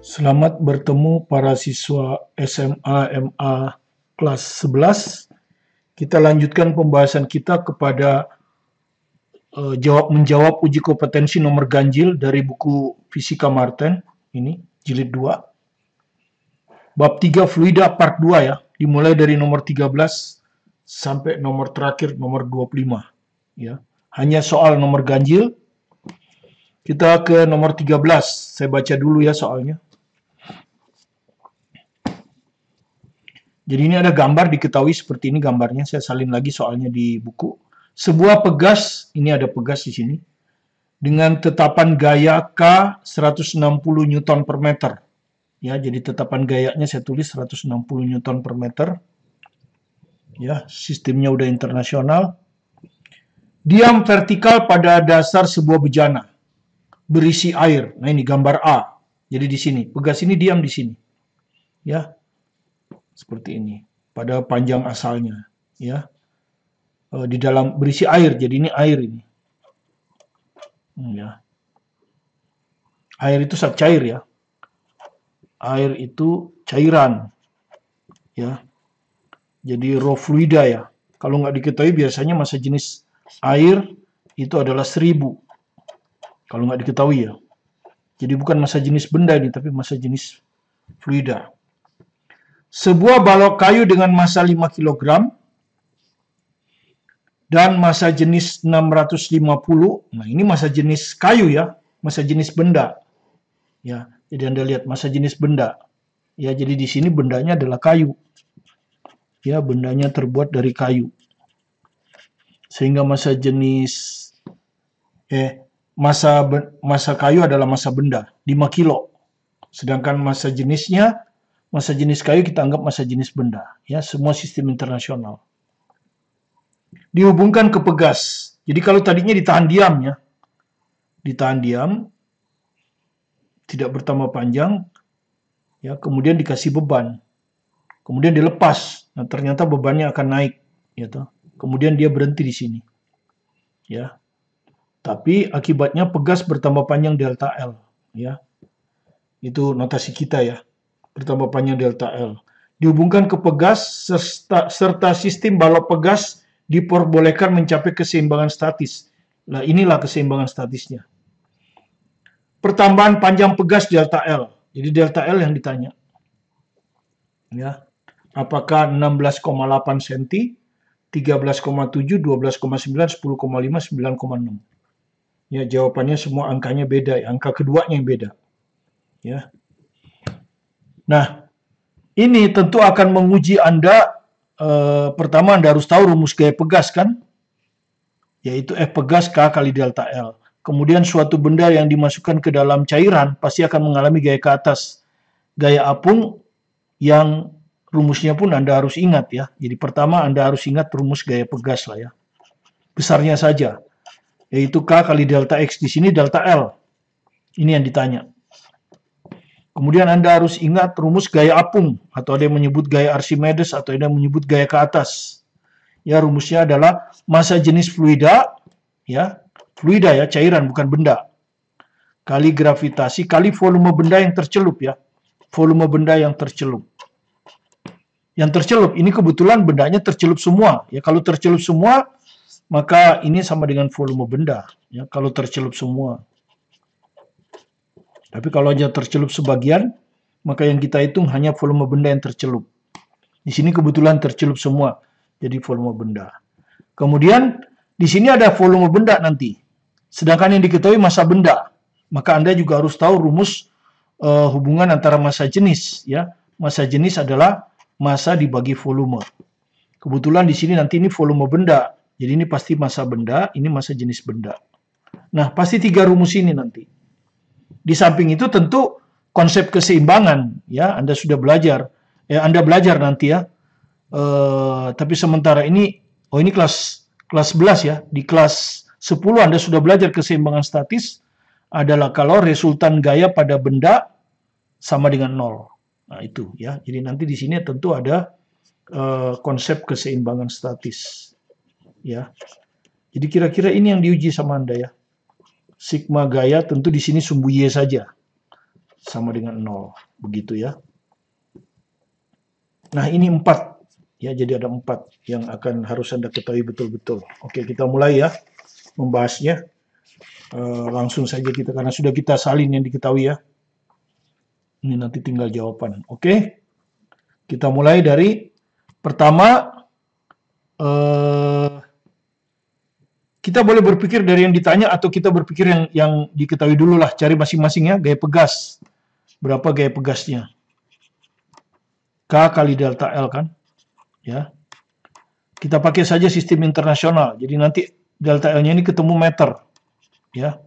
Selamat bertemu para siswa SMA MA kelas 11. Kita lanjutkan pembahasan kita kepada menjawab uji kompetensi nomor ganjil dari buku Fisika Marten. Ini jilid 2. Bab 3 fluida part 2 ya. Dimulai dari nomor 13 sampai nomor terakhir nomor 25 ya. Hanya soal nomor ganjil. Kita ke nomor 13. Saya baca dulu ya soalnya. Jadi ini ada gambar diketahui seperti ini gambarnya. Saya salin lagi soalnya di buku. Sebuah pegas, ini ada pegas di sini, dengan tetapan gaya K 160 Newton per meter. Ya, jadi tetapan gayanya saya tulis 160 Newton per meter. Ya, sistemnya udah internasional. Diam vertikal pada dasar sebuah bejana berisi air. Nah, ini gambar A. Jadi di sini, pegas ini diam di sini. Ya. Seperti ini pada panjang asalnya ya, di dalam berisi air, jadi ini air ini ya. Air itu zat cair ya, air itu cairan ya, jadi raw fluida ya. Kalau nggak diketahui biasanya massa jenis air itu adalah 1000 kalau nggak diketahui ya. Jadi bukan massa jenis benda ini, tapi massa jenis fluida. Sebuah balok kayu dengan massa 5 kg dan massa jenis 650. Nah, ini massa jenis kayu ya, massa jenis benda. Ya, jadi Anda lihat massa jenis benda. Ya, jadi di sini bendanya adalah kayu. Ya, bendanya terbuat dari kayu. Sehingga massa jenis massa kayu adalah massa benda, 5 kilo. Sedangkan massa jenis kayu kita anggap massa jenis benda. Ya, semua sistem internasional. Dihubungkan ke pegas. Jadi kalau tadinya ditahan diam ya, ditahan diam, tidak bertambah panjang, ya, kemudian dikasih beban, kemudian dilepas. Nah, ternyata bebannya akan naik, ya, kemudian dia berhenti di sini, ya. Tapi akibatnya pegas bertambah panjang delta L, ya. Itu notasi kita ya. Bertambah panjang delta L. Dihubungkan ke pegas serta sistem balok pegas diperbolehkan mencapai keseimbangan statis. Nah, inilah keseimbangan statisnya. Pertambahan panjang pegas delta L. Jadi delta L yang ditanya. Ya. Apakah 16,8 cm, 13,7, 12,9, 10,5, 9,6. Ya, jawabannya semua angkanya beda, angka keduanya yang beda. Ya. Nah, ini tentu akan menguji Anda. Pertama Anda harus tahu rumus gaya pegas kan, yaitu F pegas K kali delta L. Kemudian suatu benda yang dimasukkan ke dalam cairan pasti akan mengalami gaya ke atas. Gaya apung yang rumusnya pun Anda harus ingat ya. Jadi pertama Anda harus ingat rumus gaya pegas lah ya. Besarnya saja, yaitu K kali delta X, di sini delta L. Ini yang ditanya. Kemudian Anda harus ingat rumus gaya apung, atau ada yang menyebut gaya Archimedes, atau ada yang menyebut gaya ke atas. Ya, rumusnya adalah massa jenis fluida, ya, fluida ya, cairan bukan benda, kali gravitasi, kali volume benda yang tercelup ya, volume benda yang tercelup. Yang tercelup, ini kebetulan bendanya tercelup semua. Ya, kalau tercelup semua, maka ini sama dengan volume benda. Ya, kalau tercelup semua. Tapi kalau aja tercelup sebagian, maka yang kita hitung hanya volume benda yang tercelup. Di sini kebetulan tercelup semua, jadi volume benda. Kemudian di sini ada volume benda nanti. Sedangkan yang diketahui massa benda. Maka Anda juga harus tahu rumus hubungan antara massa jenis. Ya, massa jenis adalah massa dibagi volume. Kebetulan di sini nanti ini volume benda. Jadi ini pasti massa benda, ini massa jenis benda. Nah, pasti 3 rumus ini nanti. Di samping itu tentu konsep keseimbangan, ya, Anda sudah belajar, Anda belajar nanti ya. Tapi sementara ini, ini kelas 11 ya. Di kelas 10 Anda sudah belajar keseimbangan statis adalah kalau resultan gaya pada benda sama dengan 0. Nah, itu ya. Jadi nanti di sini tentu ada konsep keseimbangan statis, ya. Jadi kira-kira ini yang diuji sama Anda ya. Sigma gaya tentu di sini sumbu Y saja. sama dengan 0. Begitu ya. Nah, ini 4. Ya, jadi ada 4 yang harus Anda ketahui betul-betul. Oke, kita mulai ya membahasnya. Langsung saja kita, karena sudah kita salin yang diketahui ya. Ini nanti tinggal jawaban. Oke, kita mulai dari pertama. Kita boleh berpikir dari yang ditanya atau kita berpikir yang diketahui dulu lah. Cari masing-masing ya, gaya pegas. Berapa gaya pegasnya? K kali delta L kan? Ya. Kita pakai saja sistem internasional. Jadi nanti delta L-nya ini ketemu meter. Ya.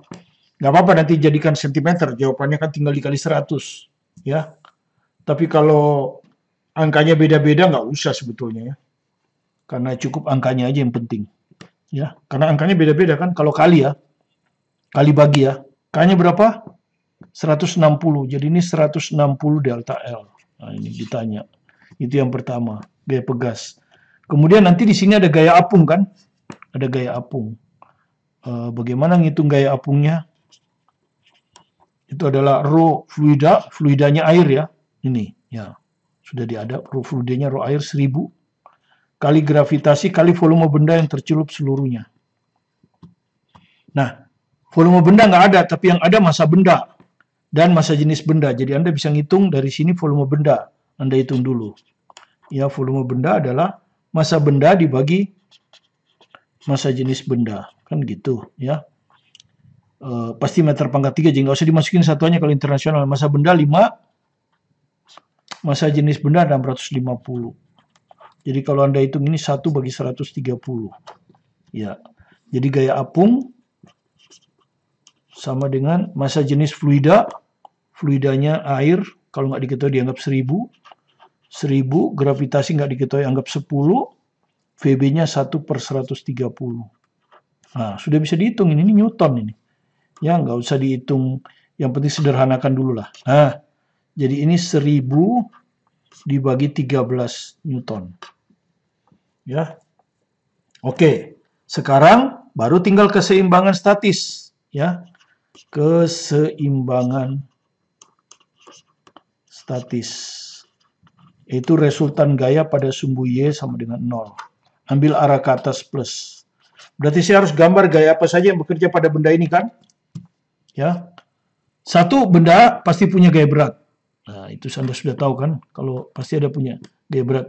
Nggak apa-apa nanti jadikan sentimeter. Jawabannya kan tinggal dikali 100. Ya. Tapi kalau angkanya beda-beda nggak usah sebetulnya ya. Karena cukup angkanya aja yang penting. Ya, karena angkanya beda-beda kan. Kalau kali ya, kali bagi ya. K-nya berapa? 160. Jadi ini 160 delta L. Nah, ini ditanya. Itu yang pertama, gaya pegas. Kemudian nanti di sini ada gaya apung kan? Ada gaya apung. Bagaimana ngitung gaya apungnya? Itu adalah rho fluida, fluidanya air ya. Ini ya. Sudah diadap rho fluidanya rho air 1000 kali gravitasi kali volume benda yang tercelup seluruhnya. Nah, volume benda nggak ada, tapi yang ada massa benda dan massa jenis benda. Jadi Anda bisa ngitung dari sini volume benda. Anda hitung dulu. Ya, volume benda adalah massa benda dibagi massa jenis benda. Kan gitu ya. Pasti meter pangkat 3, jadi nggak usah dimasukin satuannya kalau internasional. Massa benda 5, massa jenis benda 650. Jadi kalau Anda hitung ini 1 bagi 130. Ya. Jadi gaya apung sama dengan massa jenis fluida. Fluidanya air, kalau nggak diketahui dianggap 1000. 1000, gravitasi nggak diketahui anggap 10. VB-nya 1 per 130. Nah, sudah bisa dihitung. Ini Newton ini. Ya, nggak usah dihitung. Yang penting sederhanakan dulu lah. Nah, jadi ini 1000 dibagi 13 Newton. Ya. Oke. Sekarang baru tinggal keseimbangan statis, ya. Keseimbangan statis. Itu resultan gaya pada sumbu Y sama dengan 0. Ambil arah ke atas plus. Berarti saya harus gambar gaya apa saja yang bekerja pada benda ini kan? Ya. Satu benda pasti punya gaya berat. Nah, itu Anda sudah tahu kan, kalau pasti ada punya gaya berat.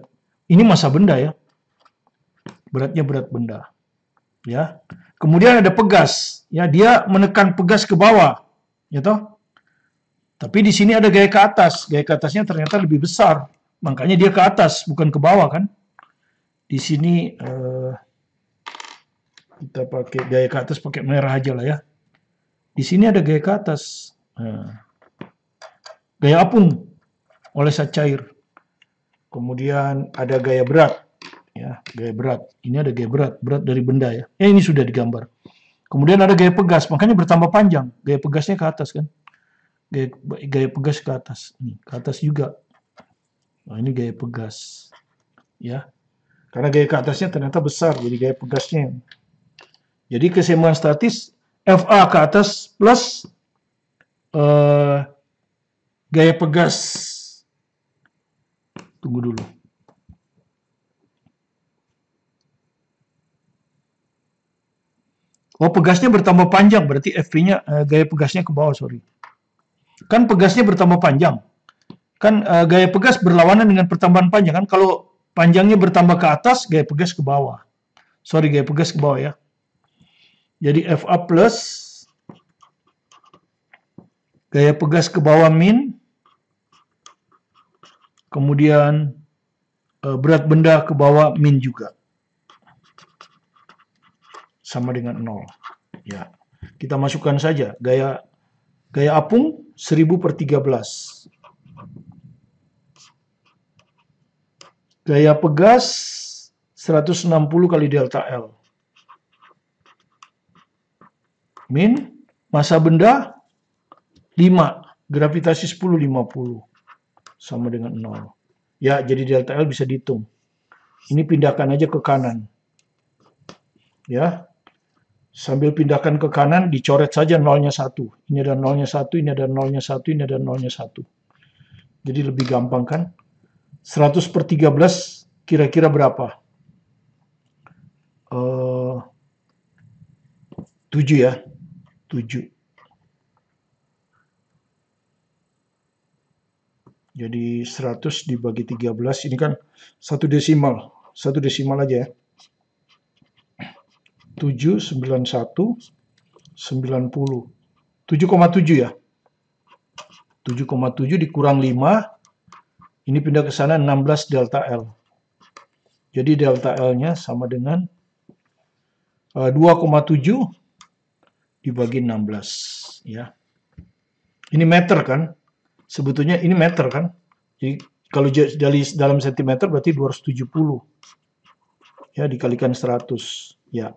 Ini massa benda ya. Beratnya berat benda. Ya. Kemudian ada pegas, ya, dia menekan pegas ke bawah, ya toh. Tapi di sini ada gaya ke atas. Gaya ke atasnya ternyata lebih besar. Makanya dia ke atas, bukan ke bawah kan. Di sini kita pakai gaya ke atas, pakai merah aja lah ya. Di sini ada gaya ke atas. Gaya apung oleh zat cair. Kemudian ada gaya berat. Ya, gaya berat. Ini ada gaya berat, berat dari benda ya. Ini sudah digambar. Kemudian ada gaya pegas, makanya bertambah panjang. Gaya pegasnya ke atas kan. Gaya pegas ke atas. Ini, ke atas juga. Nah, ini gaya pegas. Ya. Karena gaya ke atasnya ternyata besar, jadi gaya pegasnya. Jadi keseimbangan statis FA ke atas plus gaya pegas. Tunggu dulu. Oh, pegasnya bertambah panjang, berarti FP-nya, gaya pegasnya ke bawah, sorry. Kan pegasnya bertambah panjang. Kan gaya pegas berlawanan dengan pertambahan panjang, kan? Kalau panjangnya bertambah ke atas, gaya pegas ke bawah. Sorry, gaya pegas ke bawah ya. Jadi FA plus, gaya pegas ke bawah min, kemudian berat benda ke bawah min juga. Sama dengan 0. Ya. Kita masukkan saja gaya apung 1000 per 13. Gaya pegas 160 kali delta L. Min massa benda 5, gravitasi 10 50 sama dengan 0. Ya, jadi delta L bisa dihitung. Ini pindahkan aja ke kanan. Ya. Sambil pindahkan ke kanan, dicoret saja nolnya 1. Ini ada nolnya 1, ini ada nolnya 1, ini ada nolnya 1. Jadi lebih gampang kan? 100 per 13 kira-kira berapa? 7 ya. 7. Jadi 100 dibagi 13, ini kan 1 desimal. 1 desimal aja ya. 7, 91, 90. 7,7 ya. 7,7 dikurang 5, ini pindah ke sana 16 delta L. Jadi delta L-nya sama dengan 2,7 dibagi 16 ya. Ini meter kan? Sebetulnya ini meter kan? Jadi kalau dari dalam sentimeter berarti 270. Ya, dikalikan 100. Ya.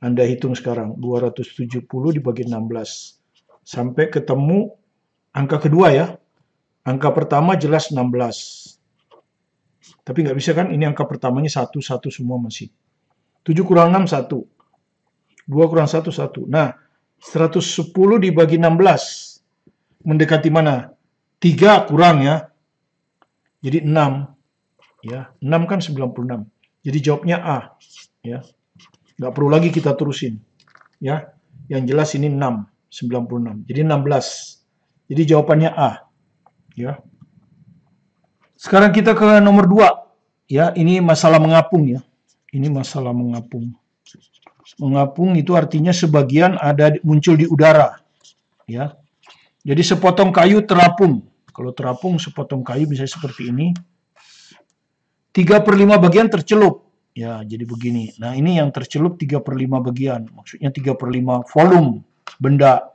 Anda hitung sekarang 270 dibagi 16. Sampai ketemu angka kedua ya. Angka pertama jelas 16. Tapi nggak bisa kan? Ini angka pertamanya 1, 1 semua masih. 7 kurang 6, 1. 2 kurang 1, 1. Nah, 110 dibagi 16. Mendekati mana? 3 kurang ya. Jadi 6. Ya, 6 kan 96. Jadi jawabnya A. Ya. Nggak perlu lagi kita terusin. Ya. Yang jelas ini 6, 96. Jadi 16. Jadi jawabannya A. Ya. Sekarang kita ke nomor 2. Ya, ini masalah mengapung ya. Ini masalah mengapung. Mengapung itu artinya sebagian ada muncul di udara. Ya. Jadi sepotong kayu terapung. Kalau terapung sepotong kayu bisa seperti ini. 3/5 bagian tercelup. Ya, jadi begini. Nah, ini yang tercelup 3/5 bagian. Maksudnya 3/5 volume benda.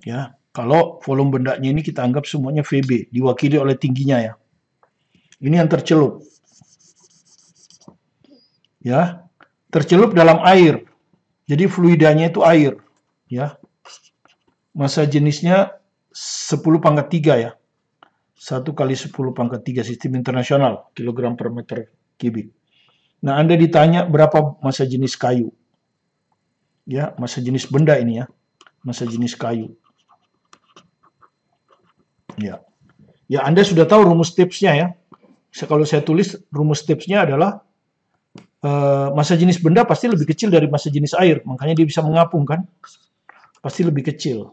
Ya, kalau volume bendanya ini kita anggap semuanya VB, diwakili oleh tingginya ya. Ini yang tercelup. Ya, tercelup dalam air. Jadi fluidanya itu air. Ya. Massa jenisnya 10⁻³ ya. 1 kali 10⁻³ sistem internasional, kilogram per meter kubik. Nah, Anda ditanya berapa massa jenis kayu. Ya, massa jenis benda ini ya. Massa jenis kayu. Ya. Ya, Anda sudah tahu rumus tipsnya ya. Kalau saya tulis rumus tipsnya adalah massa jenis benda pasti lebih kecil dari massa jenis air, makanya dia bisa mengapung kan? Pasti lebih kecil.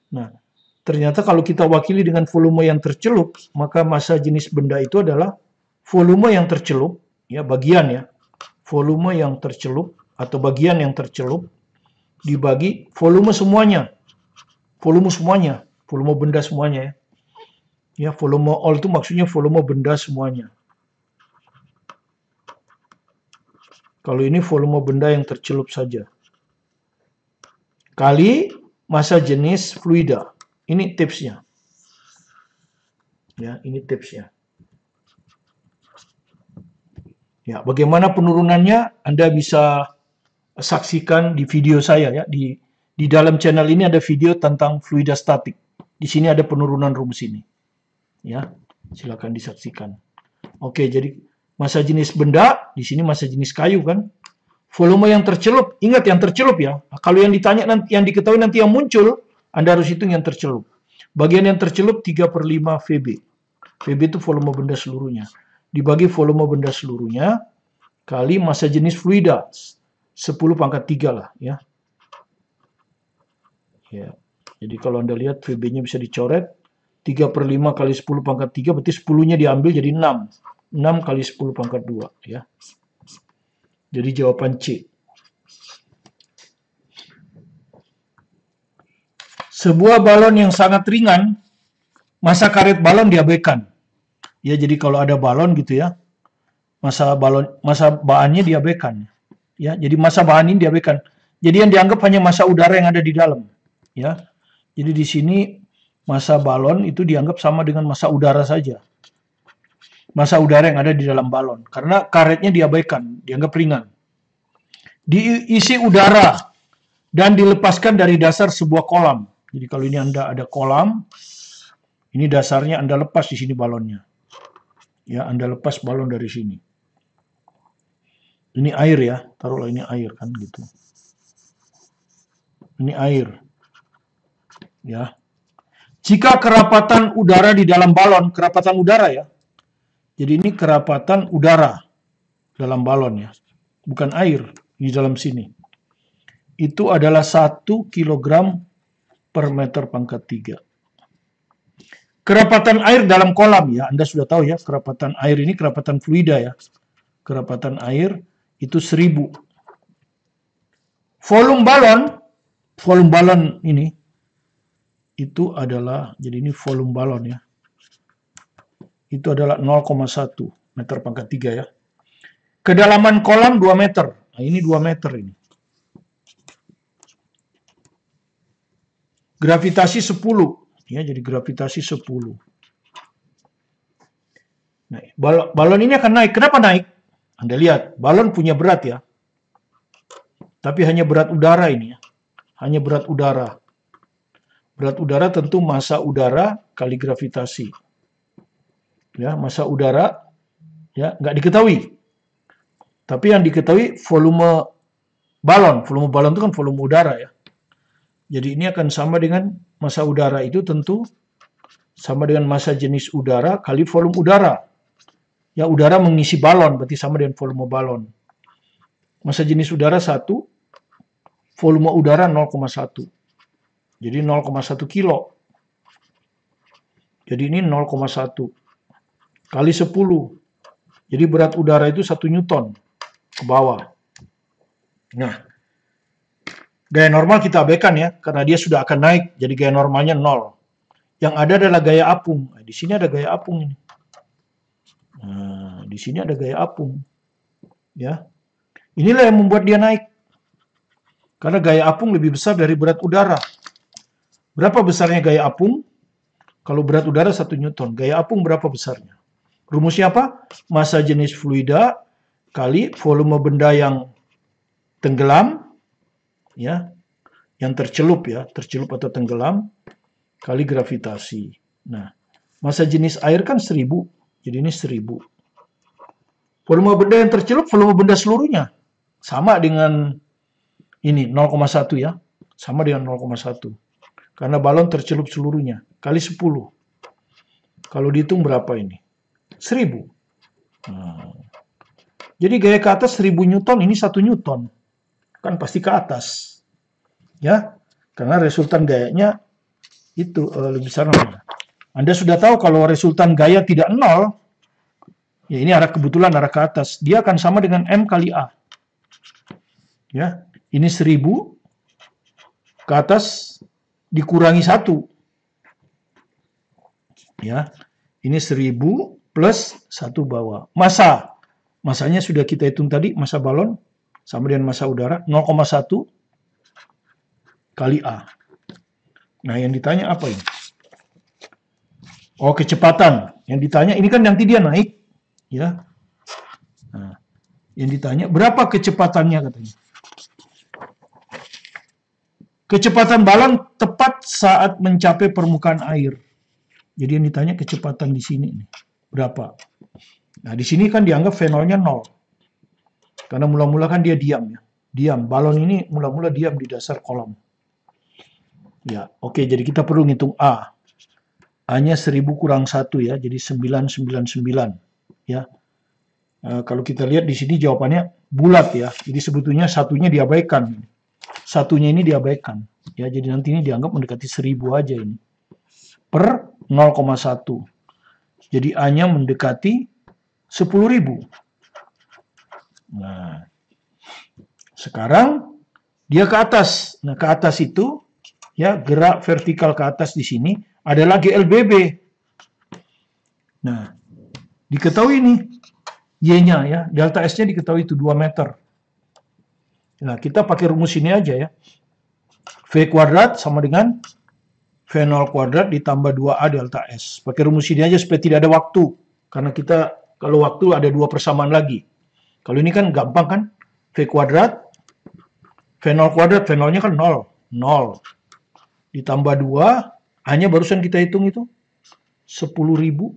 Nah, ternyata kalau kita wakili dengan volume yang tercelup, maka massa jenis benda itu adalah volume yang tercelup, ya bagian ya, volume yang tercelup atau bagian yang tercelup dibagi volume semuanya, volume benda semuanya ya. Ya, volume all itu maksudnya volume benda semuanya. Kalau ini volume benda yang tercelup saja. Kali massa jenis fluida. Ini tipsnya. Ya, ini tipsnya. Ya, bagaimana penurunannya Anda bisa saksikan di video saya ya. Di dalam channel ini ada video tentang fluida statik. Di sini ada penurunan rumus ini. Ya, silakan disaksikan. Oke, jadi massa jenis benda, di sini massa jenis kayu kan. Volume yang tercelup, ingat yang tercelup ya. Kalau yang ditanya nanti, yang diketahui nanti yang muncul, Anda harus hitung yang tercelup. Bagian yang tercelup 3/5 VB. VB itu volume benda seluruhnya. Dibagi volume benda seluruhnya kali massa jenis fluida 10⁻³ lah ya. Ya. Jadi kalau Anda lihat VB-nya bisa dicoret 3/5 kali 10⁻³ berarti 10-nya diambil jadi 6. 6 kali 10⁻² ya. Jadi jawaban C. Sebuah balon yang sangat ringan, massa karet balon diabaikan. Ya, jadi kalau ada balon gitu ya, massa bahannya diabaikan. Ya, jadi massa bahan ini diabaikan. Jadi yang dianggap hanya massa udara yang ada di dalam. Ya, jadi di sini massa balon itu dianggap sama dengan massa udara saja. Massa udara yang ada di dalam balon. Karena karetnya diabaikan, dianggap ringan. Diisi udara dan dilepaskan dari dasar sebuah kolam. Jadi kalau ini Anda ada kolam, ini dasarnya Anda lepas di sini balonnya. Ya, Anda lepas balon dari sini. Ini air ya, taruhlah ini air kan gitu. Ini air. Ya. Jika kerapatan udara di dalam balon, kerapatan udara ya. Jadi ini kerapatan udara dalam balon ya. Bukan air di dalam sini. Itu adalah 1 kilogram per meter pangkat 3. Kerapatan air dalam kolam ya, Anda sudah tahu ya, kerapatan air ini kerapatan fluida ya. Kerapatan air itu 1000. Volume balon ini itu adalah, jadi ini volume balon ya. Itu adalah 0,1 meter pangkat 3 ya. Kedalaman kolam 2 meter. Nah, ini 2 meter ini. Gravitasi 10. Ya, jadi gravitasi 10. Nah, balon ini akan naik. Kenapa naik? Anda lihat, balon punya berat ya. Tapi hanya berat udara ini ya. Hanya berat udara. Berat udara tentu massa udara kali gravitasi. Ya, massa udara ya nggak diketahui. Tapi yang diketahui volume balon. Volume balon itu kan volume udara ya. Jadi ini akan sama dengan massa udara itu tentu sama dengan massa jenis udara kali volume udara. Ya, udara mengisi balon, berarti sama dengan volume balon. Massa jenis udara 1, volume udara 0,1. Jadi 0,1 kilo. Jadi ini 0,1 kali 10. Jadi berat udara itu 1 Newton ke bawah. Nah, gaya normal kita abaikan ya, karena dia sudah akan naik, jadi gaya normalnya 0. Yang ada adalah gaya apung. Nah, di sini ada gaya apung ini. Nah, di sini ada gaya apung. Ya. Inilah yang membuat dia naik. Karena gaya apung lebih besar dari berat udara. Berapa besarnya gaya apung? Kalau berat udara 1 Newton. Gaya apung berapa besarnya? Rumusnya apa? Massa jenis fluida kali volume benda yang tenggelam, ya, yang tercelup ya, tercelup atau tenggelam, kali gravitasi. Nah, massa jenis air kan 1000, jadi ini 1000. Volume benda yang tercelup, volume benda seluruhnya. Sama dengan ini, 0,1 ya. Sama dengan 0,1. Karena balon tercelup seluruhnya. Kali 10. Kalau dihitung berapa ini? 1000. Nah, jadi gaya ke atas 1000 Newton, ini 1 Newton. Kan pasti ke atas. Ya, karena resultan gayanya itu lebih besar. Anda sudah tahu kalau resultan gaya tidak 0, ya ini arah kebetulan arah ke atas. Dia akan sama dengan M kali A. Ya, ini 1000 ke atas dikurangi 1. Ya, ini 1000 plus 1 bawah. Massanya sudah kita hitung tadi, massa balon sama dengan massa udara 0,1 kali A. Nah, yang ditanya apa ini? Oh, kecepatan. Yang ditanya ini kan nanti dia naik, ya. Nah, yang ditanya berapa kecepatannya katanya? Kecepatan balon tepat saat mencapai permukaan air. Jadi yang ditanya kecepatan di sini nih, berapa? Nah, di sini kan dianggap V0-nya 0. Karena mula-mula kan dia diam ya. Diam. Balon ini mula-mula diam di dasar kolam. Ya, oke, jadi kita perlu ngitung A. A-nya 1000 kurang 1 ya, jadi 999 ya. Kalau kita lihat di sini jawabannya bulat ya. Jadi sebetulnya satunya diabaikan. Satunya ini diabaikan. Ya, jadi nanti ini dianggap mendekati 1000 aja ini. Per 0,1. Jadi A-nya mendekati 10.000. Nah, sekarang dia ke atas. Nah, ke atas itu ya gerak vertikal ke atas di sini adalah GLBB. Nah, diketahui nih Y-nya ya, delta S-nya diketahui itu 2 meter. Nah, kita pakai rumus ini aja ya. V kuadrat sama dengan V0 kuadrat ditambah 2A delta S. Pakai rumus ini aja supaya tidak ada waktu. Karena kita, kalau waktu ada 2 persamaan lagi. Kalau ini kan gampang kan. V kuadrat, V0 kuadrat, V0-nya kan 0. 0. Ditambah 2, A-nya barusan kita hitung itu. 10.000.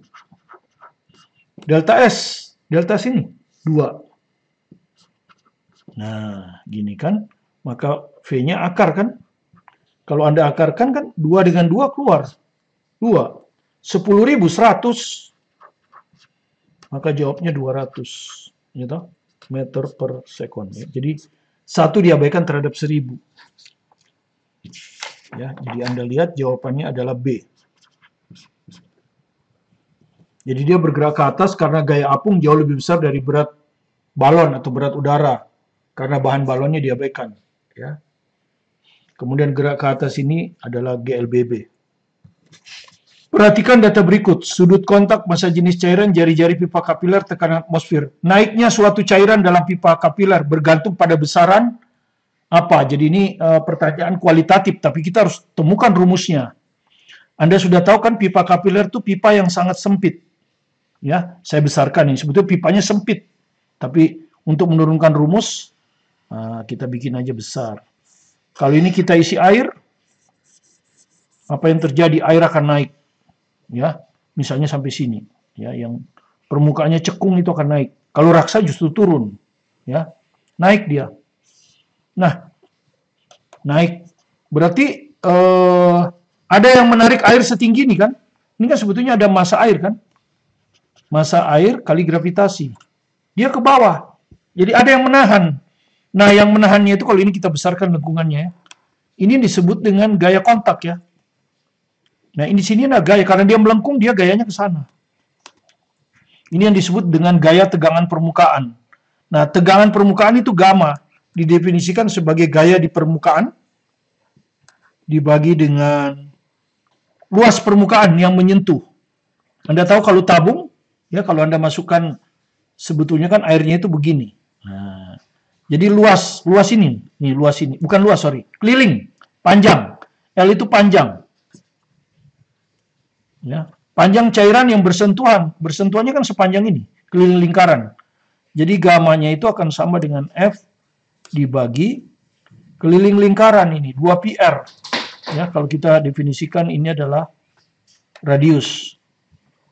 Delta S. Delta sini, 2. Nah, gini kan. Maka V-nya akar kan. Kalau Anda akarkan kan 2 dengan 2 keluar. 2. 10.000, 100. Maka jawabnya 200. Gitu, meter per sekon. Ya. Jadi 1 diabaikan terhadap 1000. Ya, jadi Anda lihat jawabannya adalah B. Jadi dia bergerak ke atas karena gaya apung jauh lebih besar dari berat balon atau berat udara. Karena bahan balonnya diabaikan. Ya. Kemudian gerak ke atas ini adalah GLBB. Perhatikan data berikut. Sudut kontak massa jenis cairan jari-jari pipa kapiler tekanan atmosfer. Naiknya suatu cairan dalam pipa kapiler bergantung pada besaran apa. Jadi ini pertanyaan kualitatif, tapi kita harus temukan rumusnya. Anda sudah tahu kan pipa kapiler itu pipa yang sangat sempit. Ya, saya besarkan ini. Sebetulnya pipanya sempit. Tapi untuk menurunkan rumus, kita bikin aja besar. Kalau ini kita isi air, apa yang terjadi? Air akan naik. Ya, misalnya sampai sini. Ya, yang permukaannya cekung itu akan naik. Kalau raksa justru turun. Ya, naik dia. Nah, naik. Berarti ada yang menarik air setinggi ini kan? Ini kan sebetulnya ada massa air kan? Massa air kali gravitasi. Dia ke bawah. Jadi ada yang menahan. Nah, yang menahannya itu kalau ini kita besarkan lengkungannya ya. Ini disebut dengan gaya kontak ya. Nah, ini di sini ada gaya karena dia melengkung, dia gayanya ke sana. Ini yang disebut dengan gaya tegangan permukaan. Nah, tegangan permukaan itu gamma didefinisikan sebagai gaya di permukaan dibagi dengan luas permukaan yang menyentuh. Anda tahu kalau tabung, ya kalau Anda masukkan sebetulnya kan airnya itu begini. Nah, jadi luas ini, nih luas ini, bukan luas sorry, keliling, panjang. L itu panjang. Ya, panjang cairan yang bersentuhannya kan sepanjang ini, keliling lingkaran. Jadi gamanya itu akan sama dengan F dibagi keliling lingkaran ini, 2πr. Ya, kalau kita definisikan ini adalah radius.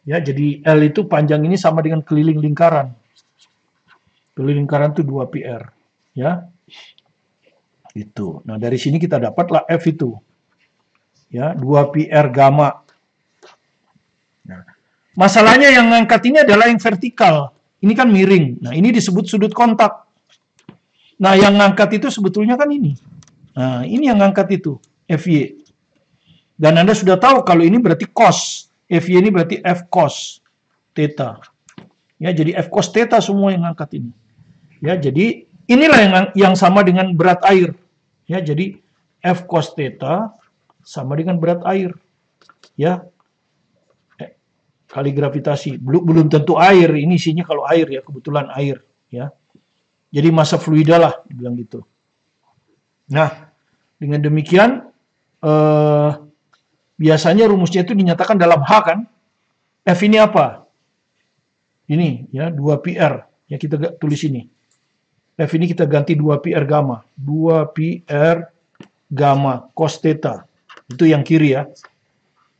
Ya, jadi L itu panjang ini sama dengan keliling lingkaran. Keliling lingkaran itu 2πr. Ya. Itu. Nah, dari sini kita dapatlah F itu. Ya, 2πr gamma. Nah, masalahnya yang ngangkat ini adalah yang vertikal. Ini kan miring. Nah, ini disebut sudut kontak. Nah, yang ngangkat itu sebetulnya kan ini. Nah, ini yang ngangkat itu, FY. Dan Anda sudah tahu kalau ini berarti cos. FY ini berarti F cos theta. Ya, jadi F cos theta semua yang ngangkat ini. Ya, jadi inilah yang sama dengan berat air. Ya, jadi F cos theta sama dengan berat air. Ya. Kali gravitasi. Belum tentu air, ini isinya kalau air ya, kebetulan air ya. Jadi massa fluida lah dibilang gitu. Nah, dengan demikian biasanya rumusnya itu dinyatakan dalam H kan. F ini apa? Ini ya 2πr. Ya kita tulis ini. F ini kita ganti 2πr gamma. 2πr gamma cos theta. Itu yang kiri ya.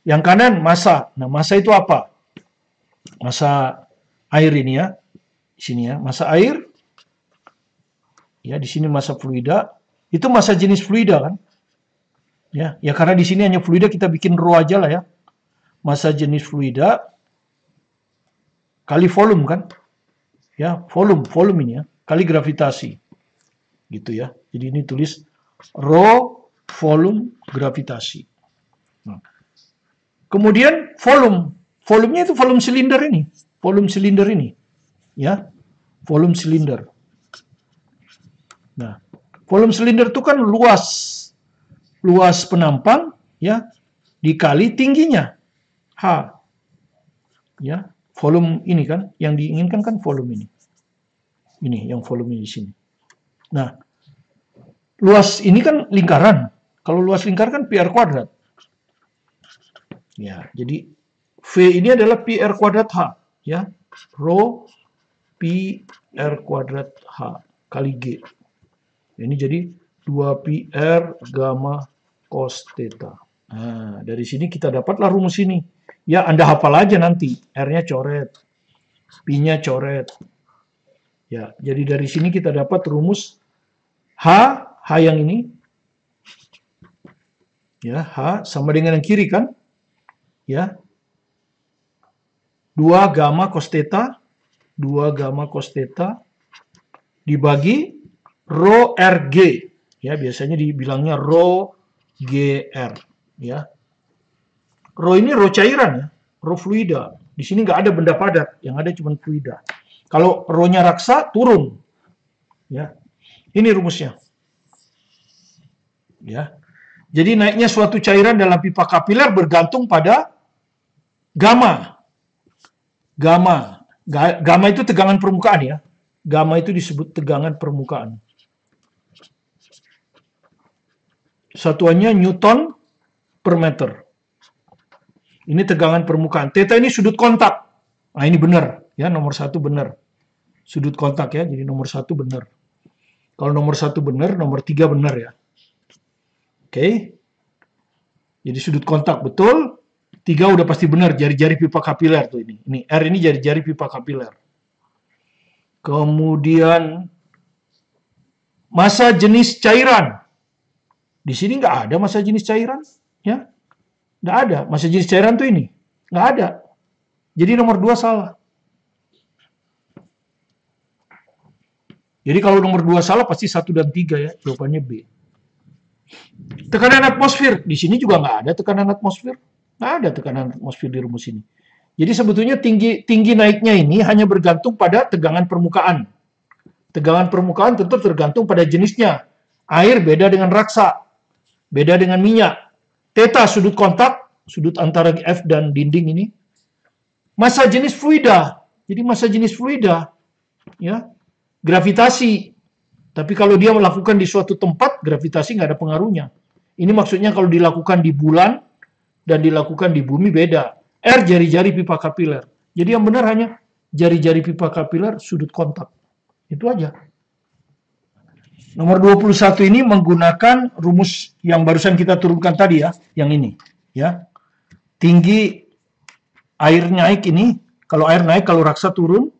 Yang kanan massa. Nah, massa itu apa? Massa air ini ya. Di sini ya, massa air. Ya, di sini massa fluida. Itu massa jenis fluida kan? Ya, ya karena di sini hanya fluida kita bikin rho aja lah ya. Massa jenis fluida kali volume kan? Ya, volume ini ya, kali gravitasi. Gitu ya. Jadi ini tulis rho volume gravitasi. Nah. Kemudian volume. Volumenya itu volume silinder ini. Volume silinder ini. Ya. Volume silinder. Nah, volume silinder itu kan luas penampang ya dikali tingginya H. Ya, volume ini kan yang diinginkan kan volume ini. Ini yang volume di sini. Nah, luas ini kan lingkaran. Kalau luas lingkaran kan πr kuadrat. Ya, jadi V ini adalah πr kuadrat H ya. Rho πr kuadrat H kali G. Ini jadi 2πr gamma cos theta. Nah, dari sini kita dapatlah rumus ini. Ya, Anda hafal aja nanti. R-nya coret. P-nya coret. Ya, jadi dari sini kita dapat rumus H yang ini. Ya, H sama dengan yang kiri kan? Ya. 2 gamma cos theta, 2 gamma cos theta dibagi rho RG. Ya, biasanya dibilangnya rho GR, ya. Rho ini rho cairan ya, rho fluida. Di sini nggak ada benda padat, yang ada cuma fluida. Kalau rho-nya raksa turun. Ya. Ini rumusnya. Ya. Jadi naiknya suatu cairan dalam pipa kapiler bergantung pada gamma. Gamma itu tegangan permukaan ya. Gamma itu disebut tegangan permukaan. Satuannya Newton per meter. Ini tegangan permukaan. Theta ini sudut kontak. Nah ini benar ya, nomor 1 benar. Sudut kontak ya, jadi nomor 1 benar. Kalau nomor 1 benar, nomor 3 benar ya. Oke. Jadi sudut kontak betul. 3 udah pasti benar, jari-jari pipa kapiler tuh ini. Ini R ini jari-jari pipa kapiler. Kemudian massa jenis cairan. Di sini nggak ada massa jenis cairan, ya. Nggak ada. Massa jenis cairan tuh ini. Nggak ada. Jadi nomor 2 salah. Jadi kalau nomor 2 salah pasti 1 dan 3 ya. Jawabannya B. Tekanan atmosfer. Di sini juga nggak ada tekanan atmosfer. Nggak ada tekanan atmosfer di rumus ini. Jadi sebetulnya tinggi naiknya ini hanya bergantung pada tegangan permukaan. Tegangan permukaan tentu tergantung pada jenisnya. Air beda dengan raksa. Beda dengan minyak. Theta sudut kontak, sudut antara F dan dinding ini. Massa jenis fluida. Jadi massa jenis fluida, ya, gravitasi. Tapi kalau dia melakukan di suatu tempat, gravitasi nggak ada pengaruhnya. Ini maksudnya kalau dilakukan di bulan dan dilakukan di bumi beda. R jari-jari pipa kapiler. Jadi yang benar hanya jari-jari pipa kapiler sudut kontak. Itu aja. Nomor 21 ini menggunakan rumus yang barusan kita turunkan tadi ya, yang ini, ya. Tinggi air naik ini, kalau air naik, kalau raksa turun,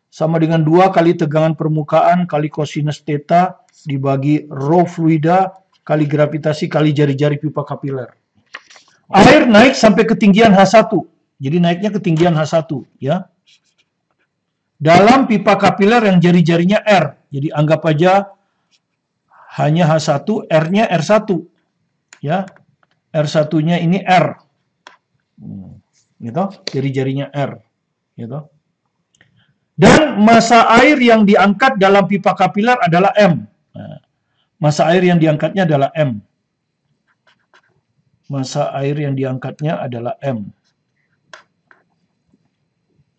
sama dengan 2 kali tegangan permukaan kali kosinus theta dibagi rho fluida kali gravitasi kali jari-jari pipa kapiler. Air naik sampai ketinggian H1. Jadi naiknya ketinggian H1, ya. Dalam pipa kapiler yang jari-jarinya R. Jadi anggap aja hanya H1, R-nya R1. Ya. R1-nya ini R. Gitu, jari-jarinya R. Gitu. Dan massa air yang diangkat dalam pipa kapiler adalah M. Nah, massa air yang diangkatnya adalah M. Massa air yang diangkatnya adalah M.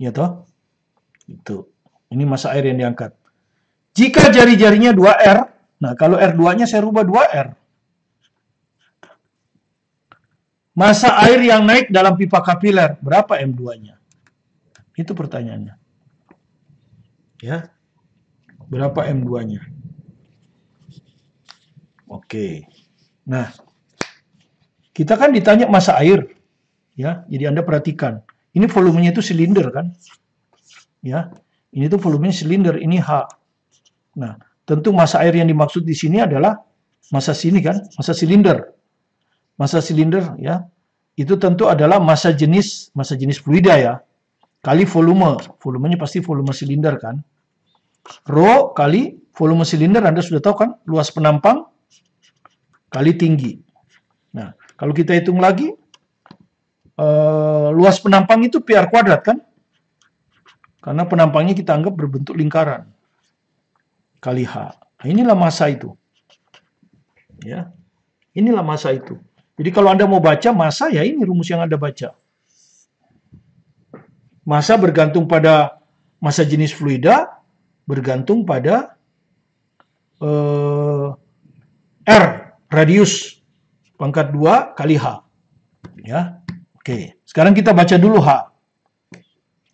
Ya toh? Itu. Ini massa air yang diangkat. Jika jari-jarinya 2R, nah kalau R2-nya saya rubah 2R. Massa air yang naik dalam pipa kapiler, berapa M2-nya? Itu pertanyaannya. Ya. Berapa M2-nya? Oke. Nah, kita kan ditanya massa air. Ya, jadi Anda perhatikan. Ini volumenya itu silinder kan? Ya. Ini tuh volumenya silinder, ini H. Nah, tentu massa air yang dimaksud di sini adalah massa sini kan? Massa silinder. Massa silinder ya. Itu tentu adalah massa jenis fluida ya. Kali volume. Volumenya pasti volume silinder kan? Rho kali volume silinder Anda sudah tahu kan? Luas penampang kali tinggi. Nah, kalau kita hitung lagi, luas penampang itu pi r kuadrat kan? Karena penampangnya kita anggap berbentuk lingkaran. Kali H. Nah, inilah massa itu. Ya. Inilah massa itu. Jadi kalau Anda mau baca massa, ya ini rumus yang Anda baca. Massa bergantung pada massa jenis fluida, bergantung pada R, radius, pangkat 2 kali H. Ya. Oke, sekarang kita baca dulu H.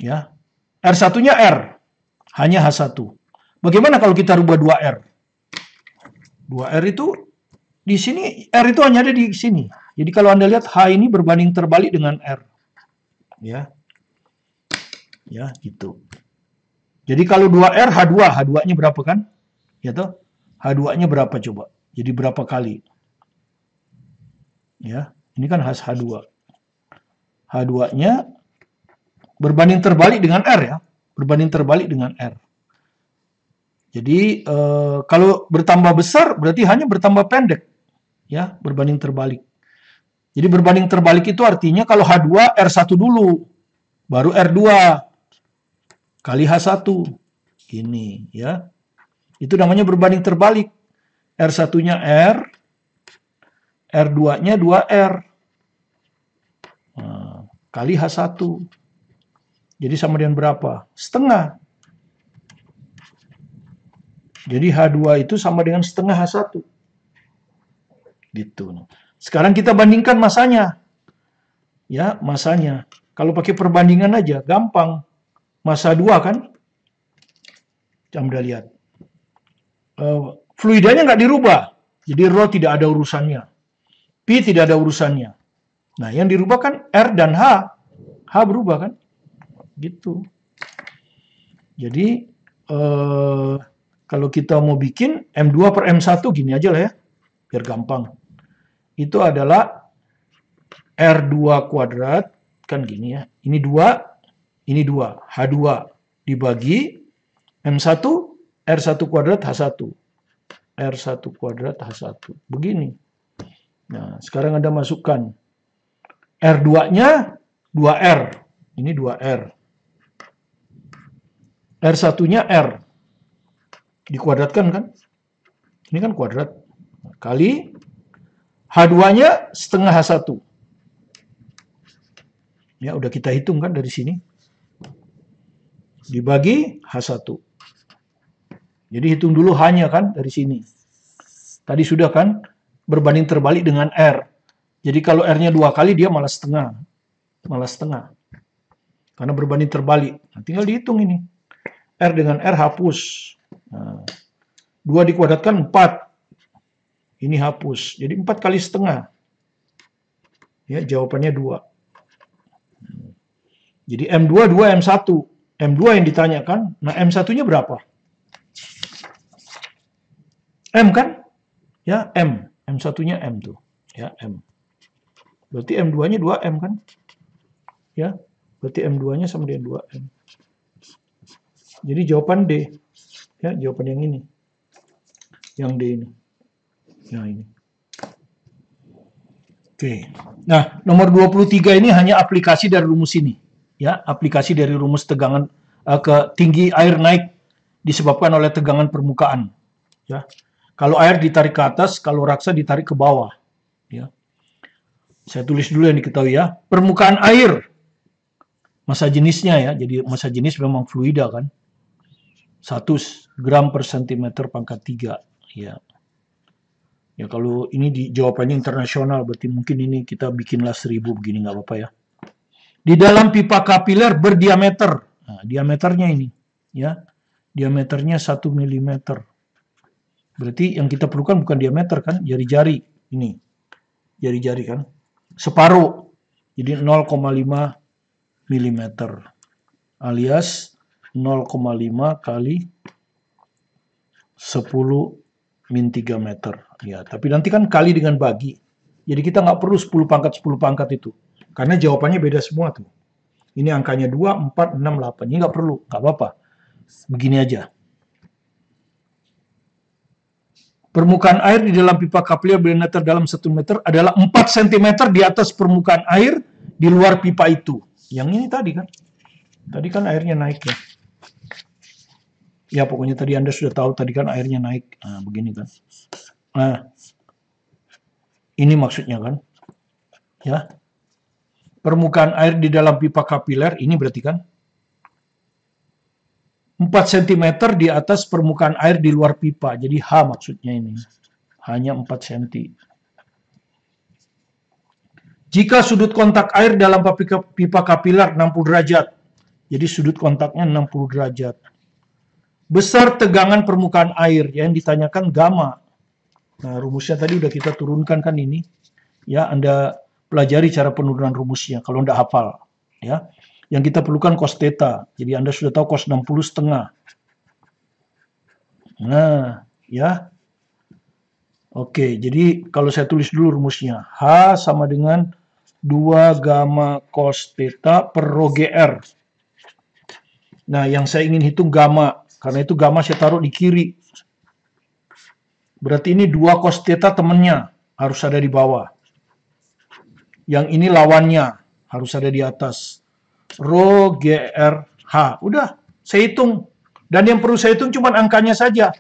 Ya. R1-nya R, hanya H1. Bagaimana kalau kita rubah 2R? 2R itu, di sini, R itu hanya ada di sini. Jadi kalau Anda lihat H ini berbanding terbalik dengan R. Ya. Ya, gitu. Jadi kalau 2R, H2. H2-nya berapa kan? Ya toh? H2-nya berapa coba? Jadi berapa kali? Ya, ini kan H2. H2-nya berbanding terbalik dengan R ya. Berbanding terbalik dengan R. Jadi kalau bertambah besar berarti hanya bertambah pendek. Ya, berbanding terbalik. Jadi berbanding terbalik itu artinya kalau H2 R1 dulu, baru R2 kali H1. Ini ya. Itu namanya berbanding terbalik. R1-nya R, R2-nya 2R. Nah, kali H1. Jadi sama dengan berapa? Setengah. Jadi H2 itu sama dengan setengah H1. Gitu. Sekarang kita bandingkan masanya. Ya, masanya. Kalau pakai perbandingan aja, gampang. Massa 2 kan? Coba lihat. Fluidanya nggak dirubah. Jadi rho tidak ada urusannya. Pi tidak ada urusannya. Nah, yang dirubah kan R dan H. H berubah kan? Gitu. Jadi, kalau kita mau bikin M2 per M1 gini aja lah ya. Biar gampang. Itu adalah R2 kuadrat. Kan gini ya. Ini 2, ini 2. H2 dibagi M1, R1 kuadrat H1. R1 kuadrat H1. Begini. Nah, sekarang Anda masukkan. R2-nya 2R. Ini 2R. R1-nya R. Dikuadratkan kan? Ini kan kuadrat. Kali H2-nya setengah H1. Ya, udah kita hitung kan dari sini. Dibagi H1. Jadi hitung dulu H-nya kan dari sini. Tadi sudah kan berbanding terbalik dengan R. Jadi kalau R-nya 2 kali dia malah setengah. Malah setengah. Karena berbanding terbalik. Nah, tinggal dihitung ini. R dengan R hapus. Nah, 2 dikuadratkan 4. Ini hapus. Jadi 4 kali setengah. Ya, jawabannya 2. Jadi M2, 2, M1. M2 yang ditanyakan. Nah, M1-nya berapa? M kan? Ya, M. M1-nya M tuh. Ya, M. Berarti M2-nya 2M kan? Ya, berarti M2-nya sama dengan 2M. Jadi jawaban D. Ya, jawaban yang ini. Yang D ini. Nah, ini. Oke. Nah, nomor 23 ini hanya aplikasi dari rumus ini. Ya, aplikasi dari rumus tegangan ke tinggi air naik disebabkan oleh tegangan permukaan. Ya. Kalau air ditarik ke atas, kalau raksa ditarik ke bawah. Ya. Saya tulis dulu yang diketahui ya. Permukaan air. Massa jenisnya ya. Jadi massa jenis memang fluida kan. 1 gram per centimeter pangkat 3. Ya. Ya kalau ini di jawabannya internasional, berarti mungkin ini kita bikinlah 1000 begini nggak apa-apa ya. Di dalam pipa kapiler berdiameter. Nah, diameternya ini. Ya. Diameternya 1 mm. Berarti yang kita perlukan bukan diameter kan, jari-jari ini. Jari-jari kan. Separuh. Jadi 0,5 mm. Alias 0,5 kali 10 min 3 meter. Ya, tapi nanti kan kali dengan bagi. Jadi kita nggak perlu 10 pangkat itu. Karena jawabannya beda semua tuh. Ini angkanya 2, 4, 6, 8. Ini nggak perlu, nggak apa-apa. Begini aja. Permukaan air di dalam pipa kapiler berdiameter dalam 1 meter adalah 4 cm di atas permukaan air di luar pipa itu. Yang ini tadi kan. Tadi kan airnya naik ya. Ya pokoknya tadi Anda sudah tahu tadi kan airnya naik. Nah, begini kan. Nah, ini maksudnya kan. Ya. Permukaan air di dalam pipa kapiler ini berarti kan 4 cm di atas permukaan air di luar pipa. Jadi H maksudnya ini. Hanya 4 cm. Jika sudut kontak air dalam pipa kapiler 60 derajat. Jadi sudut kontaknya 60 derajat. Besar tegangan permukaan air yang ditanyakan gamma. Nah, rumusnya tadi udah kita turunkan kan ini. Ya, Anda pelajari cara penurunan rumusnya kalau Anda hafal. Ya. Yang kita perlukan cos theta. Jadi Anda sudah tahu cos 60 setengah. Nah, ya. Oke, jadi kalau saya tulis dulu rumusnya. H sama dengan 2 gamma cos theta per rho GR. Nah, yang saya ingin hitung gamma. Karena itu gamma saya taruh di kiri. Berarti ini 2 cos theta temennya. Harus ada di bawah. Yang ini lawannya. Harus ada di atas. Rho GRH. Udah, saya hitung. Dan yang perlu saya hitung cuma angkanya saja.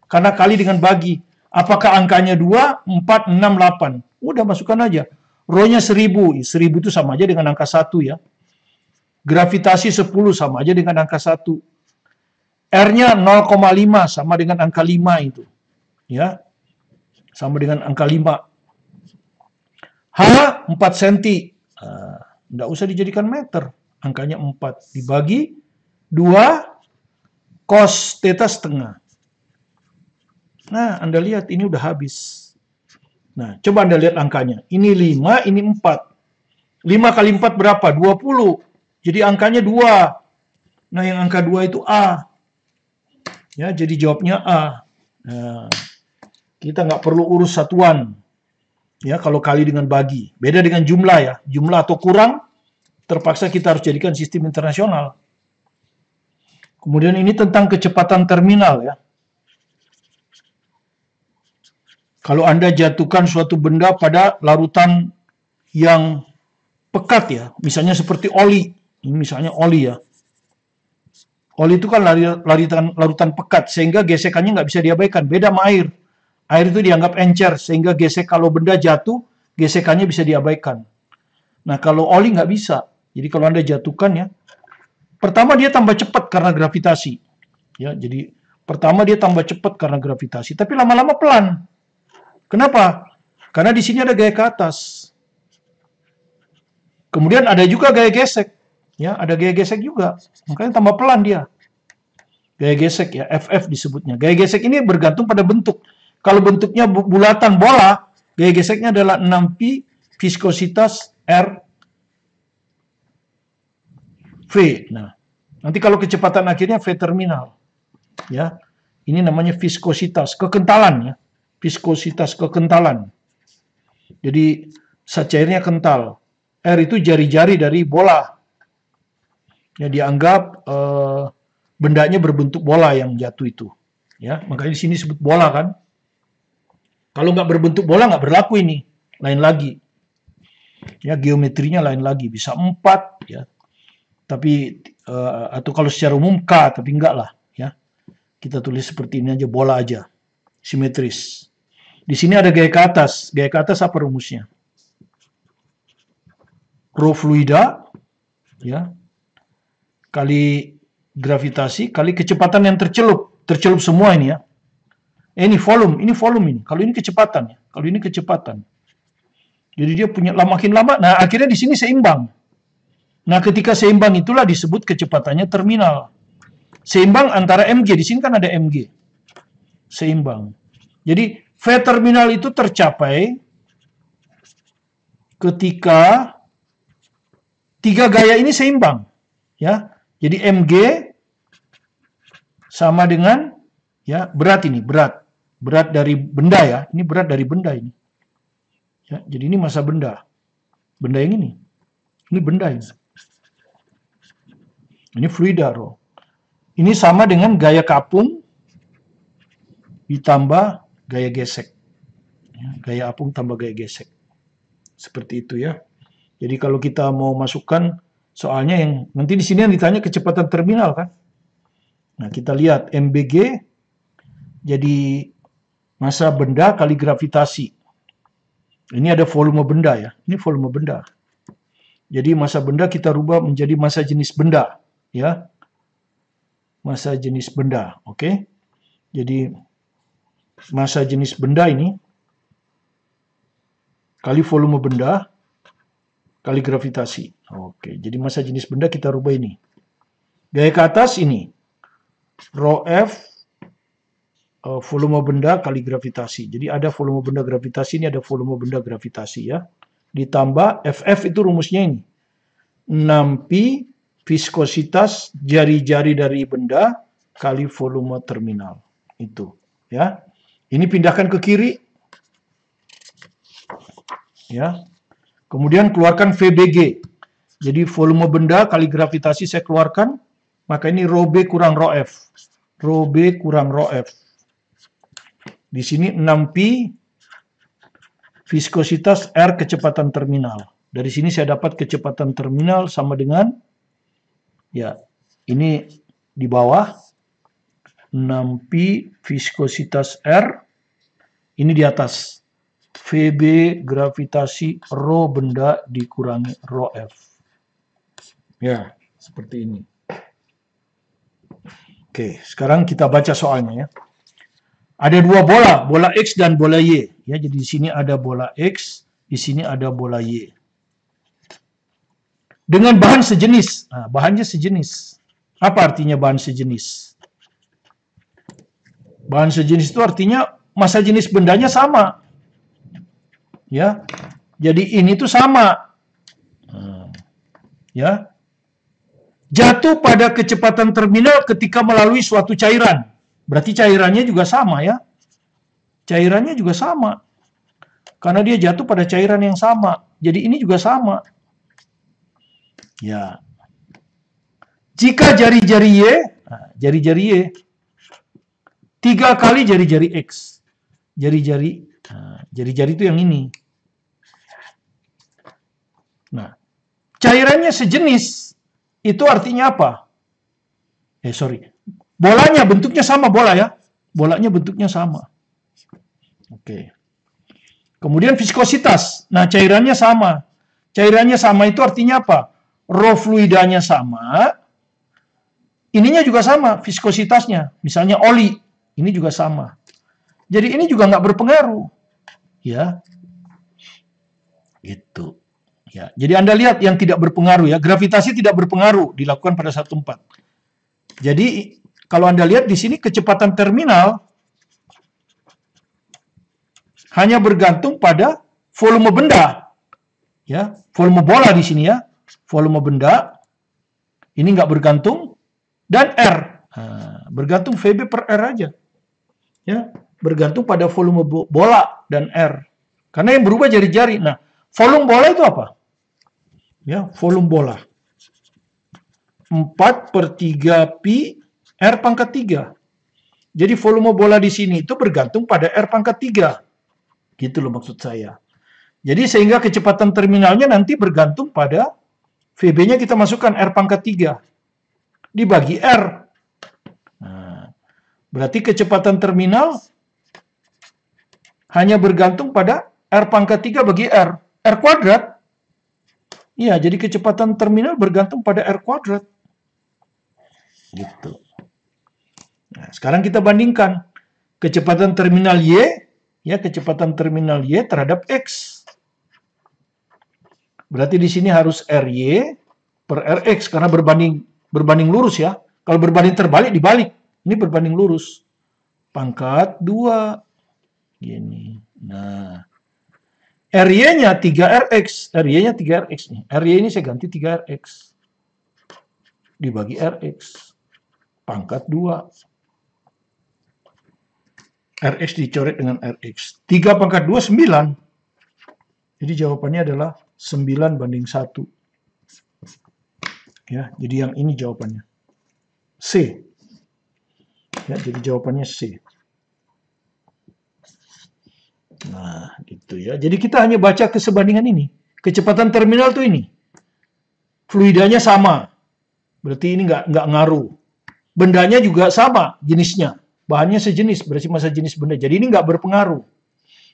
Karena kali dengan bagi. Apakah angkanya 2, 4, 6, 8? Udah, masukkan aja. Rho-nya 1000. 1000 itu sama aja dengan angka 1 ya. Gravitasi 10 sama aja dengan angka 1. R-nya 0,5 sama dengan angka 5 itu. Ya. Sama dengan angka 5. H 4 cm. Nggak usah dijadikan meter. Angkanya 4. Dibagi 2 cos theta setengah. Nah, Anda lihat ini udah habis. Nah, coba Anda lihat angkanya. Ini 5, ini 4. 5 kali 4 berapa? 20. Jadi angkanya 2. Nah, yang angka 2 itu A. Ya, jadi jawabnya A. Nah, kita nggak perlu urus satuan. Ya, kalau kali dengan bagi. Beda dengan jumlah ya. Jumlah atau kurang, terpaksa kita harus jadikan sistem internasional. Kemudian ini tentang kecepatan terminal ya. Kalau Anda jatuhkan suatu benda pada larutan yang pekat ya, misalnya seperti oli. Ini misalnya oli ya. Oli itu kan larutan pekat, sehingga gesekannya nggak bisa diabaikan. Beda sama air. Air itu dianggap encer, sehingga gesek kalau benda jatuh, gesekannya bisa diabaikan. Nah, kalau oli nggak bisa. Jadi kalau Anda jatuhkan ya, pertama dia tambah cepat karena gravitasi. Ya, jadi pertama dia tambah cepat karena gravitasi, tapi lama-lama pelan. Kenapa? Karena di sini ada gaya ke atas. Kemudian ada juga gaya gesek. Ya, ada gaya gesek juga. Makanya tambah pelan dia. Gaya gesek ya, FF disebutnya. Gaya gesek ini bergantung pada bentuk. Kalau bentuknya bulatan bola, gaya geseknya adalah 6pi viskositas R V. Nah, nanti kalau kecepatan akhirnya V terminal. Ya. Ini namanya viskositas, kekentalan ya. Viskositas kekentalan. Jadi zat cairnya kental. R itu jari-jari dari bola. Ya, dianggap bendanya berbentuk bola yang jatuh itu. Ya, makanya di sini disebut bola kan. Kalau nggak berbentuk bola nggak berlaku ini. Lain lagi. Ya, geometrinya lain lagi. Bisa 4 ya. Tapi atau kalau secara umum K, tapi enggak lah ya. Kita tulis seperti ini aja, bola aja. Simetris. Di sini ada gaya ke atas. Gaya ke atas apa rumusnya? Rho fluida ya, kali gravitasi kali kecepatan yang tercelup. Tercelup semua ini ya. Ini volume ini. Kalau ini kecepatan ya. Kalau ini kecepatan. Jadi dia punya makin lama. Nah, akhirnya di sini seimbang. Nah, ketika seimbang itulah disebut kecepatannya terminal. Seimbang antara mg. Di sini kan ada mg. Seimbang. Jadi V terminal itu tercapai ketika tiga gaya ini seimbang. Ya. Jadi mg sama dengan ya berat ini, berat dari benda ya. Ini berat dari benda ini. Ya, jadi ini massa benda. Benda yang ini. Ini benda ini. Ini fluida Rho. Ini sama dengan gaya kapung ditambah gaya gesek. Ya, gaya apung tambah gaya gesek. Seperti itu ya. Jadi kalau kita mau masukkan soalnya yang nanti di sini yang ditanya kecepatan terminal kan. Nah, kita lihat MBG jadi massa benda kali gravitasi. Ini ada volume benda ya. Ini volume benda. Jadi massa benda kita rubah menjadi massa jenis benda ya. Massa jenis benda, oke. Jadi massa jenis benda ini kali volume benda kali gravitasi. Oke, jadi massa jenis benda kita rubah ini. Gaya ke atas ini. Rho F volume benda kali gravitasi. Jadi ada volume benda gravitasi, ini ada volume benda gravitasi ya. Ditambah FF itu rumusnya ini. 6pi viskositas jari-jari dari benda kali volume terminal. Itu ya. Ini pindahkan ke kiri. Ya. Kemudian keluarkan VBG. Jadi volume benda kali gravitasi saya keluarkan, maka ini rho B kurang rho F. Rho B kurang rho F. Di sini 6pi viskositas R kecepatan terminal. Dari sini saya dapat kecepatan terminal sama dengan, ya, ini di bawah, 6pi viskositas R, ini di atas. VB gravitasi rho benda dikurangi rho F. Ya, seperti ini. Oke, sekarang kita baca soalnya ya. Ada dua bola, bola X dan bola Y. Ya, jadi di sini ada bola X, di sini ada bola Y. Dengan bahan sejenis. Nah, bahannya sejenis. Apa artinya bahan sejenis? Bahan sejenis itu artinya massa jenis bendanya sama. Ya, jadi ini tuh sama. Ya, jatuh pada kecepatan terminal ketika melalui suatu cairan. Berarti cairannya juga sama ya. Cairannya juga sama. Karena dia jatuh pada cairan yang sama. Jadi ini juga sama. Ya. Jika jari-jari Y, jari-jari Y, 3 kali jari-jari X. Jari-jari itu yang ini. Nah, cairannya sejenis. Itu artinya apa? Bolanya bentuknya sama, bola ya. Bolanya bentuknya sama. Oke. Kemudian viskositas. Nah, cairannya sama. Cairannya sama itu artinya apa? Rho fluidanya sama. Ininya juga sama, viskositasnya. Misalnya oli. Ini juga sama. Jadi ini juga nggak berpengaruh. Ya. Gitu. Ya, jadi Anda lihat yang tidak berpengaruh ya, gravitasi tidak berpengaruh dilakukan pada satu tempat. Jadi kalau Anda lihat di sini kecepatan terminal hanya bergantung pada volume benda. Ya, volume bola di sini ya, volume benda ini nggak bergantung dan R. Nah, bergantung VB per R aja. Ya, bergantung pada volume bola dan R. Karena yang berubah jari-jari. Nah, volume bola itu apa? Ya, volume bola 4/3pi R pangkat 3. Jadi volume bola di sini itu bergantung pada R pangkat 3. Gitu loh maksud saya. Jadi sehingga kecepatan terminalnya nanti bergantung pada VB-nya kita masukkan R pangkat 3 dibagi R. Nah, berarti kecepatan terminal hanya bergantung pada R pangkat 3 bagi R. R kuadrat. Iya, jadi kecepatan terminal bergantung pada R kuadrat. Gitu. Nah, sekarang kita bandingkan kecepatan terminal Y, ya kecepatan terminal Y terhadap X. Berarti di sini harus RY per RX karena berbanding lurus ya. Kalau berbanding terbalik dibalik. Ini berbanding lurus. Pangkat 2. Gini. Nah, RY-nya 3RX. RY-nya 3RX nih. RY ini saya ganti 3RX. Dibagi RX. Pangkat 2. RX dicoret dengan RX. 3 pangkat 2, 9. Jadi jawabannya adalah 9/1. Ya, jadi yang ini jawabannya. C. Ya, jadi jawabannya C. Nah, gitu ya. Jadi kita hanya baca kesebandingan ini. Kecepatan terminal tuh ini. Fluidanya sama. Berarti ini nggak ngaruh. Bendanya juga sama jenisnya. Bahannya sejenis, berarti massa jenis benda. Jadi ini nggak berpengaruh.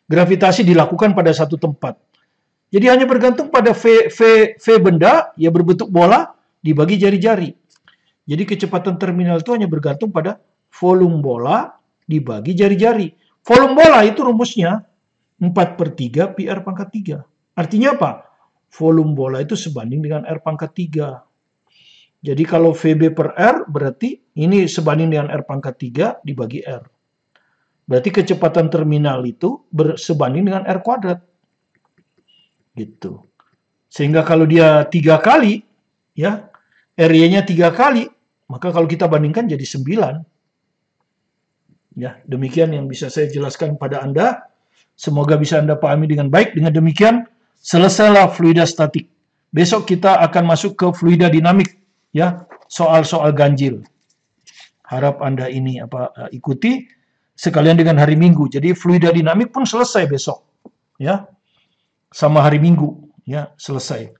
Gravitasi dilakukan pada satu tempat. Jadi hanya bergantung pada V benda, ya berbentuk bola, dibagi jari-jari. Jadi kecepatan terminal itu hanya bergantung pada volume bola dibagi jari-jari. Volume bola itu rumusnya 4/3 pi R pangkat 3. Artinya apa? Volume bola itu sebanding dengan R pangkat 3. Jadi kalau VB per R berarti ini sebanding dengan R pangkat 3 dibagi R. Berarti kecepatan terminal itu sebanding dengan R kuadrat. Gitu. Sehingga kalau dia 3 kali, ya, RY-nya 3 kali, maka kalau kita bandingkan jadi 9. Ya, demikian yang bisa saya jelaskan pada Anda. Semoga bisa Anda pahami dengan baik. Dengan demikian, Selesailah fluida statik. Besok kita akan masuk ke fluida dinamik, ya, soal-soal ganjil. Harap Anda ini ikuti sekalian dengan hari Minggu. Jadi fluida dinamik pun selesai besok, ya, sama hari Minggu, ya, selesai.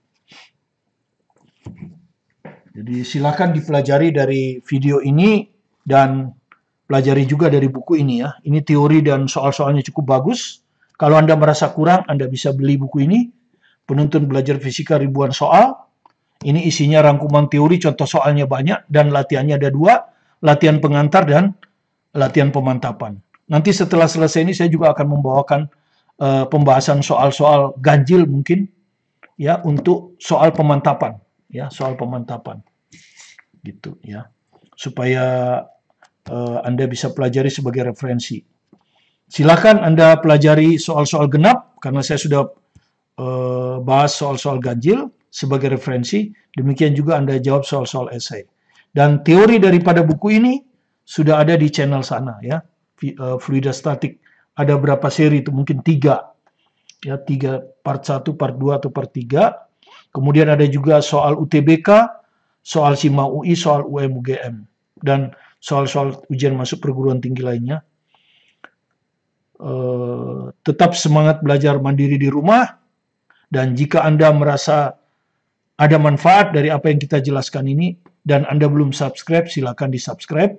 Jadi silakan dipelajari dari video ini dan pelajari juga dari buku ini, ya. Ini teori dan soal-soalnya cukup bagus. Kalau Anda merasa kurang, Anda bisa beli buku ini. Penuntun Belajar Fisika Ribuan Soal. Ini isinya rangkuman teori, contoh soalnya banyak, dan latihannya ada 2, latihan pengantar dan latihan pemantapan. Nanti setelah selesai ini saya juga akan membawakan pembahasan soal-soal ganjil mungkin, ya, untuk soal pemantapan, ya, soal pemantapan. Gitu, ya. Supaya Anda bisa pelajari sebagai referensi. Silakan Anda pelajari soal-soal genap, karena saya sudah bahas soal-soal ganjil sebagai referensi. Demikian juga Anda jawab soal-soal esai. Dan teori daripada buku ini sudah ada di channel sana, ya. Fluida statik. Ada berapa seri itu? Mungkin 3. Ya, 3, part 1, part 2, atau part 3. Kemudian ada juga soal UTBK, soal SIMA UI, soal UM-UGM. Dan soal-soal ujian masuk perguruan tinggi lainnya. Tetap semangat belajar mandiri di rumah. Dan jika Anda merasa ada manfaat dari apa yang kita jelaskan ini, dan Anda belum subscribe, silakan di-subscribe.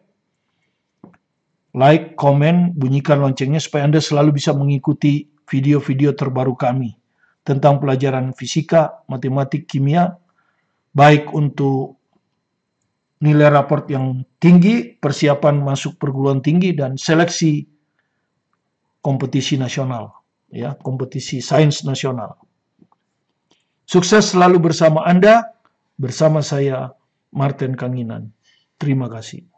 Like, komen, bunyikan loncengnya supaya Anda selalu bisa mengikuti video-video terbaru kami tentang pelajaran fisika, matematik, kimia, baik untuk nilai raport yang tinggi, persiapan masuk perguruan tinggi, dan seleksi kompetisi nasional, ya, kompetisi sains nasional. Sukses selalu bersama Anda, bersama saya, Martin Kanginan. Terima kasih.